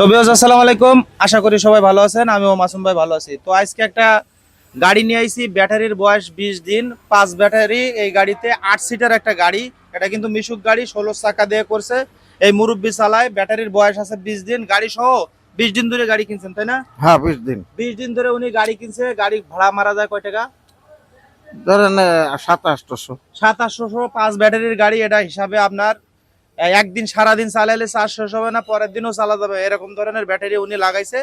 তো ভিউয়ার্স আসসালামু আলাইকুম, আশা করি সবাই ভালো আছেন। আমিও মাসুম ভাই ভালো আছি। তো আজকে একটা গাড়ি নিয়ে আইছি, ব্যাটারির বয়স 20 দিন, 5 ব্যাটারি। এই গাড়িতে 8 সিটার একটা গাড়ি। এটা কিন্তু মিশুক গাড়ি, 16 চাকা দিয়ে করছে। এই মুরব্বি চালায়। ব্যাটারির বয়স আছে 20 দিন, গাড়ি সহ 20 দিন ধরে গাড়ি কিনছেন তাই না? হ্যাঁ 20 দিন 20 দিন ধরে উনি গাড়ি কিনছে। গাড়ি ভাড়া মারা যায় কয় টাকা? ধরেন 2700। 2700। 5 ব্যাটারির গাড়ি, এটা হিসাবে আপনার একদিন সারাদিন চালাইলে চার্জ শেষ হবে না, পরের দিনও চালা যাবে, এরকম ধরনের ব্যাটারি উনি লাগাইছে।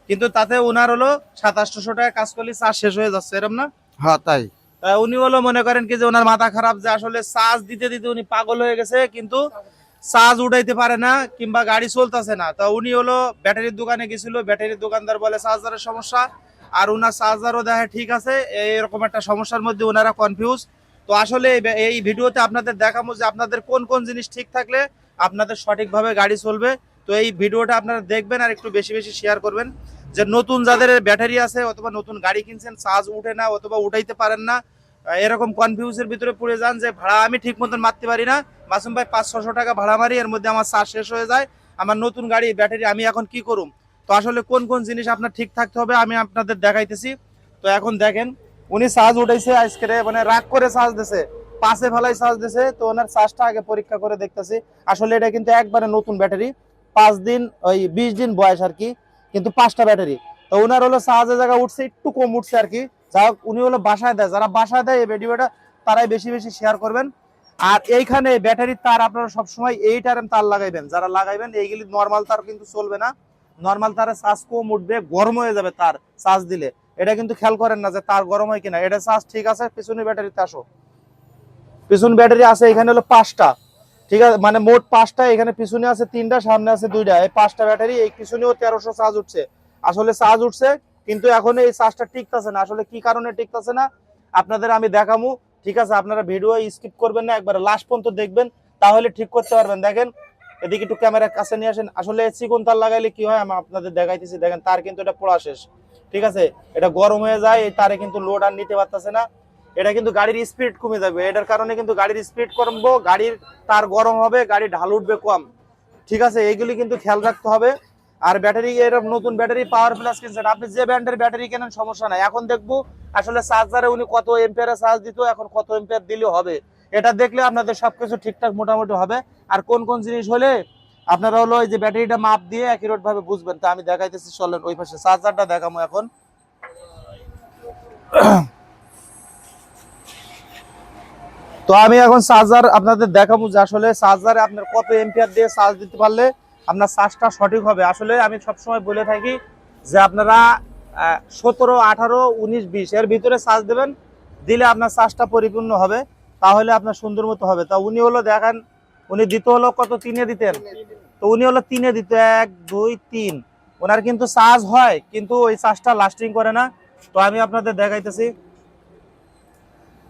কিন্তু তাতে ওনার হলো 2700 টাকা কাজ করলে চার্জ শেষ হয়ে যাচ্ছে, এরকম না? হ্যাঁ তাই। উনি হলো মনে করেন কি যে ওনার মাথা খারাপ, যে আসলে চার্জ দিতে দিতে উনি পাগল হয়ে গেছে, কিন্তু চার্জ উঠাইতে পারে না কিংবা গাড়ি চলতেছে না। তা উনি হলো ব্যাটারির দোকানে গেছিল, ব্যাটারির দোকানদার বলে চার্জারের সমস্যা, আর ওনার চার্জারও দেখে ঠিক আছে। এরকম একটা সমস্যার মধ্যে ওনারা কনফিউজ। তো আসলে এই ভিডিওতে আপনাদের দেখাবো যে আপনাদের কোন কোন জিনিস ঠিক থাকলে আপনাদের সঠিকভাবে গাড়ি চলবে। তো এই ভিডিওটা আপনারা দেখবেন আর একটু বেশি বেশি শেয়ার করবেন, যে নতুন যাদের ব্যাটারি আছে অথবা নতুন গাড়ি কিনছেন, চার্জ উঠে না অথবা উঠাইতে পারেন না, এরকম কনফিউজের ভিতরে পড়ে যান যে ভাড়া আমি ঠিক মতন মারতে পারি না, মাসুম ভাই 500-600 টাকা ভাড়া মারি, এর মধ্যে আমার চার্জ শেষ হয়ে যায়, আমার নতুন গাড়ি ব্যাটারি, আমি এখন কি করুম? তো আসলে কোন কোন জিনিস আপনার ঠিক থাকতে হবে আমি আপনাদের দেখাইতেছি। তো এখন দেখেন, উনি চার্জ উঠাইছে আজকে, মানে রাগ করে চার্জ দিছে, পাশে ফেলাই চার্জ দিছে। তো ওনার চার্জটা আগে পরীক্ষা করে দেখতেছি। আসলে এটা কিন্তু একবারে নতুন ব্যাটারি, 5 দিন ওই 20 দিন বয়স আর কি, কিন্তু 5টা ব্যাটারি। তো ওনার হলো চার্জের জায়গা উঠছে, একটু কম উঠছে আর কি। যাই হোক, উনি হলো বাসায় দেয়, যারা বাসায় দেয় এই ভিডিওটা তারাই বেশি বেশি শেয়ার করবেন। আর এইখানে ব্যাটারির তার আপনারা সবসময় 8 RM তার লাগাইবেন, যারা লাগাইবেন এইগুলি নর্মাল তার কিন্তু চলবে না। নর্মাল তারে চার্জ কম উঠবে, গরম হয়ে যাবে তার চার্জ দিলে। এটা কিন্তু খেয়াল করেন না যে তার গরম হয় কিনা। এটা চার্জ ঠিক আছে। পিছনের ব্যাটারিতে আসো, পিছন ব্যাটারি আছে এখানে হলো 5টা, ঠিক আছে, মানে মোট 5টা। এখানে পিছনে আছে 3টা, সামনে আছে 2টা, এই 5টা ব্যাটারি। এই পিছনেও 1300 চার্জ উঠছে, আসলে চার্জ উঠছে, কিন্তু এখন এই চার্জটা টিকতেছে না। আসলে কি কারণে টিকতেছে না আপনাদের আমি দেখামু, ঠিক আছে? আপনারা ভিডিও স্কিপ করবেন না, একবারে লাস্ট পর্যন্ত দেখবেন, তাহলে ঠিক করতে পারবেন। দেখেন এদিকে একটু ক্যামেরার কাছে নিয়ে আসেন। আসলে চিকন তার লাগাইলে কি হয় আমি আপনাদের দেখাইতেছি। দেখেন তার কিন্তু এটা পোড়া শেষ, ঠিক আছে? এটা গরম হয়ে যায়, এই তারে কিন্তু লোড আর নিতে পারতেছে না। এটা কিন্তু গাড়ির স্পিড কমে যাবে, এটার কারণে কিন্তু গাড়ির স্পিড কমবো, গাড়ির তার গরম হবে, গাড়ি ঢাল উঠবে কম, ঠিক আছে? এইগুলি কিন্তু খেয়াল রাখতে হবে। আর ব্যাটারি, এরকম নতুন ব্যাটারি পাওয়ার প্লাস কিনছেন, আপনি যে ব্র্যান্ডের ব্যাটারি কেনেন সমস্যা নাই। এখন দেখবো আসলে চার্জারে উনি কত এম্পিয়ারে চার্জ দিত, এখন কত এম্পিয়ার দিলে হবে, এটা দেখলে আপনাদের সবকিছু ঠিকঠাক মোটামুটি হবে। আর কোন কোন জিনিস হলে আপনারা হলো এই যে ব্যাটারিটা মাপ দিয়ে অ্যাকুরেট ভাবে বুঝবেন, তা আমি দেখাইতেছি। চলেন ওই পাশে চার্জারটা দেখাবো এখন। তো আমি এখন চার্জার আপনাদের দেখাবো, যে আসলে চার্জারে আপনার কত এম্পিয়ার দিয়ে চার্জ দিতে পারলে আপনার চার্জটা সঠিক হবে। আসলে আমি সবসময় বলে থাকি যে আপনারা 17, 18, 19, 20 এর ভিতরে চার্জ দেবেন, দিলে আপনার চার্জটা পরিপূর্ণ হবে, তাহলে আপনার সুন্দর মতো হবে। তা উনি হলো দেখেন, উনি দিত হলো কত, 3-এ দিতেন। তো উনি হলো 3-এ দিত, 1 2 3। ওনার কিন্তু চার্জ হয়, কিন্তু ওই চার্জটা লাস্টিং করে না। তো আমি আপনাদের দেখাইতেছি।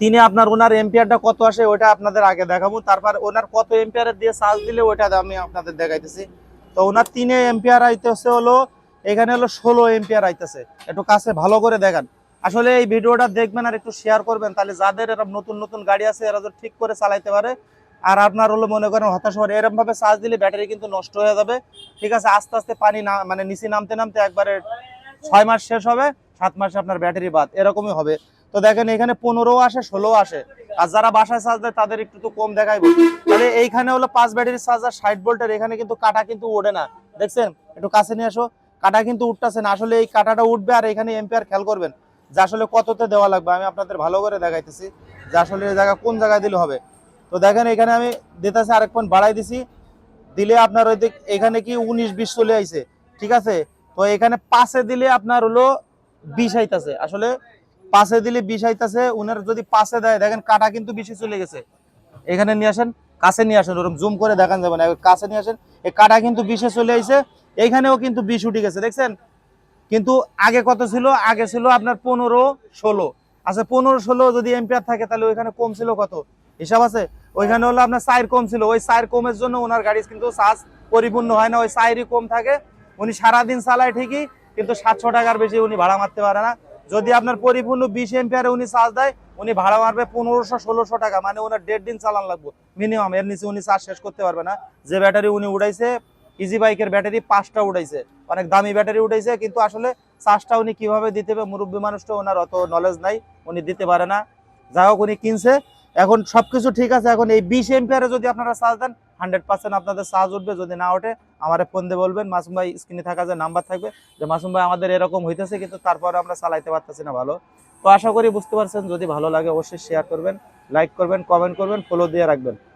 তিনি আপনার ওনার এম্পিয়ারটা কত আসে ওইটা আপনাদের আগে দেখাবো, তারপর ওনার কত এম্পিয়ারের দিয়ে চার্জ দিলে ওইটা আমি আপনাদের দেখাইতেছি। তো ওনার 3 এম্পিয়ার আইতেছে হলো, এখানে হলো 16 এম্পিয়ার আইতেছে। একটু কাছে ভালো করে দেখেন। আসলে এই ভিডিওটা দেখবেন আর একটু শেয়ার করবেন, তাহলে যাদের এরকম নতুন নতুন গাড়ি আছে এরা যদি ঠিক করে চালাইতে পারে। আর আপনার হলো মনে করেন হতাশ হওয়ার, এরকম ভাবে চার্জ দিলে ব্যাটারি কিন্তু নষ্ট হয়ে যাবে, ঠিক আছে? আস্তে আস্তে পানি না, মানে নিচে নামতে নামতে একবারে 6 মাস শেষ হবে, 7 মাসে আপনার ব্যাটারি বাদ, এরকমই হবে। তো দেখেন এখানে 15 আসে, 16 আসে। আর যারা বাসায় চার্জ দেয় তাদের একটু তো কম দেখাইবো। তাহলে এইখানে হলো 5 ব্যাটারি চার্জার 60 ভোল্টের, এখানে কিন্তু কাটা কিন্তু ওঠে না, দেখছেন? একটু কাছে নিয়ে আসো, কাটা কিন্তু উঠতেছে না। আসলে এই কাটাটা উঠবে, আর এখানে এম্পিয়ার খেয়াল করবেন যে আসলে কততে দেওয়া লাগবে। আমি আপনাদের ভালো করে দেখাইতেছি যে আসলে এই জায়গা কোন জায়গায় দিলে হবে। তো দেখেন এখানে আমি দিতেছি, আরেক পয়েন্ট বাড়াই দিছি, দিলে আপনার ওই দিক এখানে কি 19-20 চলে আইছে, ঠিক আছে? তো এখানে 5-এ দিলে আপনার হলো 20 আইতাছে। আসলে 5-এ দিলে 20 আইতাছে। উনার যদি 5-এ দেয়, দেখেন কাটা কিন্তু 20-এ চলে গেছে। এখানে নিয়ে আসেন, কাছে নিয়ে আসেন, ওরকম জুম করে দেখান যাবে না, কাছে নিয়ে আসেন। এই কাটা কিন্তু 20-এ চলে আইছে, এইখানেও কিন্তু 20 উঠে গেছে, দেখছেন? কিন্তু আগে কত ছিল? আগে ছিল আপনার 15-16। আচ্ছা 15-16 যদি এম্পিয়ার থাকে, তাহলে ওইখানে কম ছিল কত, হিসাব আছে? ওইখানে হলো আপনার 4 কম ছিল। ওই 4 কমের জন্য ওনার গাড়ি কিন্তু চার্জ পরিপূর্ণ হয় না, ওই 4ই কম থাকে। উনি সারাদিন চালায় ঠিকই, কিন্তু 700 টাকার বেশি উনি ভাড়া মারতে পারে না। যদি আপনার পরিপূর্ণ 20 এম্পিয়ারে উনি চার্জ দেয়, উনি ভাড়া মারবে 1500-1600 টাকা, মানে ওনার 1.5 দিন চালান লাগবে মিনিমাম, এর নিচে উনি চার্জ শেষ করতে পারবে না। যে ব্যাটারি উনি উড়াইছে ইজি বাইকের ব্যাটারি 5টা উঠাইছে, অনেক দামি ব্যাটারি উঠাইছে, কিন্তু আসলে চার্জটা উনি কিভাবে দিতে হবে, মুরব্বী মানুষটা ওনার অত নলেজ নাই, উনি দিতে পারে না। যাই হোক উনি কিনছে, এখন সবকিছু ঠিক আছে। এখন এই 20 এম্পিয়ারে যদি আপনারা চার্জ দেন 100% আপনাদের চার্জ উঠবে। যদি না ওঠে আমারে ফোন দিয়ে বলবেন, মাসুম ভাই স্ক্রিনে থাকা যে নাম্বার থাকবে, যে মাসুম ভাই আমাদের এরকম হইতেছে কিন্তু তারপরে আমরা চালাইতে পারতেছি না ভালো। তো আশা করি বুঝতে পারছেন, যদি ভালো লাগে অবশ্যই শেয়ার করবেন, লাইক করবেন, কমেন্ট করবেন, ফলো দিয়ে রাখবেন।